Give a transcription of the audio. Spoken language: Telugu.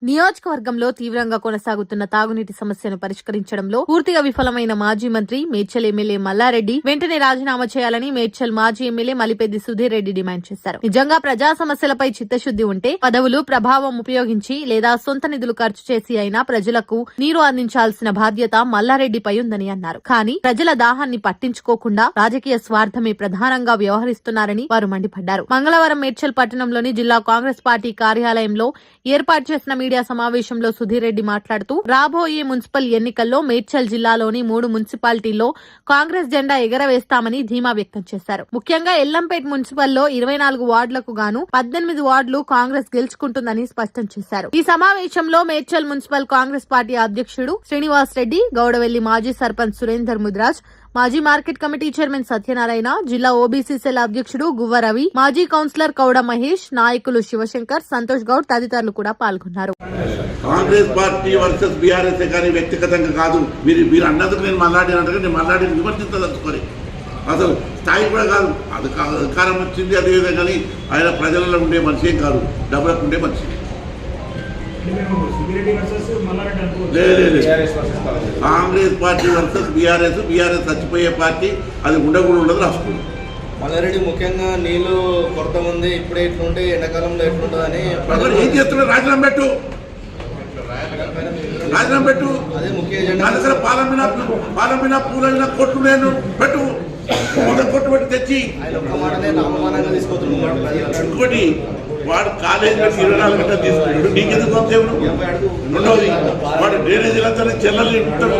నియోజకవర్గంలో తీవ్రంగా కొనసాగుతున్న తాగునీటి సమస్యను పరిష్కరించడంలో పూర్తిగా విఫలమైన మాజీ మంత్రి మేడ్చల్ ఎమ్మెల్యే మల్లారెడ్డి వెంటనే రాజీనామా చేయాలని మేడ్చల్ మాజీ ఎమ్మెల్యే మలిపెద్ది సుధీర్ రెడ్డి డిమాండ్ చేశారు. నిజంగా ప్రజా సమస్యలపై చిత్తశుద్ది ఉంటే పదవులు ప్రభావం ఉపయోగించి లేదా సొంత నిధులు ఖర్చు చేసి అయినా ప్రజలకు నీరు అందించాల్సిన బాధ్యత మల్లారెడ్డిపై ఉందని అన్నారు. కానీ ప్రజల దాహాన్ని పట్టించుకోకుండా రాజకీయ స్వార్థమే ప్రధానంగా వ్యవహరిస్తున్నారని వారు మండిపడ్డారు. మంగళవారం మేడ్చల్ పట్టణంలోని జిల్లా కాంగ్రెస్ పార్టీ కార్యాలయంలో ఏర్పాటు చేసిన మీడియా సమావేశంలో సుధీర్ రెడ్డి మాట్లాడుతూ రాబోయే మున్సిపల్ ఎన్నికల్లో మేడ్చల్ జిల్లాలోని 3 మున్సిపాలిటీల్లో కాంగ్రెస్ జెండా ఎగరవేస్తామని ధీమా వ్యక్తం చేశారు. ముఖ్యంగా ఎల్లంపేట్ మున్సిపల్లో 24 వార్డులకు గాను 18 వార్డులు కాంగ్రెస్ గెలుచుకుంటుందని స్పష్టం చేశారు. ఈ సమావేశంలో మేడ్చల్ మున్సిపల్ కాంగ్రెస్ పార్టీ అధ్యక్షుడు శ్రీనివాస్ రెడ్డి, గౌడవెల్లి మాజీ సర్పంచ్ సురేందర్ ముద్రాజ్, మాజీ మార్కెట్ కమిటీ చైర్మన్ సత్యనారాయణ, జిల్లా ఓబీసీ సెల్ అధ్యక్షుడు గువ్వ రవి, మాజీ కౌన్సిలర్ కౌడ మహేష్, నాయకులు శివశంకర్, సంతోష్ గౌడ్ తదితరులు కూడా పాల్గొన్నారు. కాంగ్రెస్ పార్టీ వర్సెస్ బీఆర్ఎస్ కానీ వ్యక్తిగతంగా కాదు. మీరు అన్నందుకు నేను మాట్లాడినట్టుగా నేను మాట్లాడి విమర్శించదలుచుకొని అసలు స్థాయి కూడా కాదు. అది అధికారం వచ్చింది అదేవిధంగా, కానీ ఆయన ప్రజలలో ఉండే మనిషి ఏం కాదు, డబ్బులకు ఉండే మనిషి. కాంగ్రెస్ పార్టీ వర్సెస్ బీఆర్ఎస్ చచ్చిపోయే పార్టీ, అది ఉండకూడదు, ఉండదు రాసుకుంది. మల్లారెడ్డి ముఖ్యంగా నీళ్లు కొరత ఉంది, ఇప్పుడే ఇట్లుంటే ఎండాకాలంలో ఎట్లుంటుందని ఏం చేస్తున్నారు? రాజీనామా పెట్టు, రాజీనామా పెట్టు. అదే ముఖ్య ఎజెండా. దగ్గర పాలమిన పూలైన కొట్టు నేను పెట్టు, కొట్టు పెట్టి తెచ్చి ఆయన ఒక్క మాటనే నామమానంగా తీసుకొస్తున్నాడు. ఇంకోటి వాడు కాలేజీలో 24 గంటలు తీసుకుంటాడు, నీకెందుకు దేవుడు. రెండవది వాడు డ్రైనేజీలంతా చెల్లెల్ని ఉంటాడు.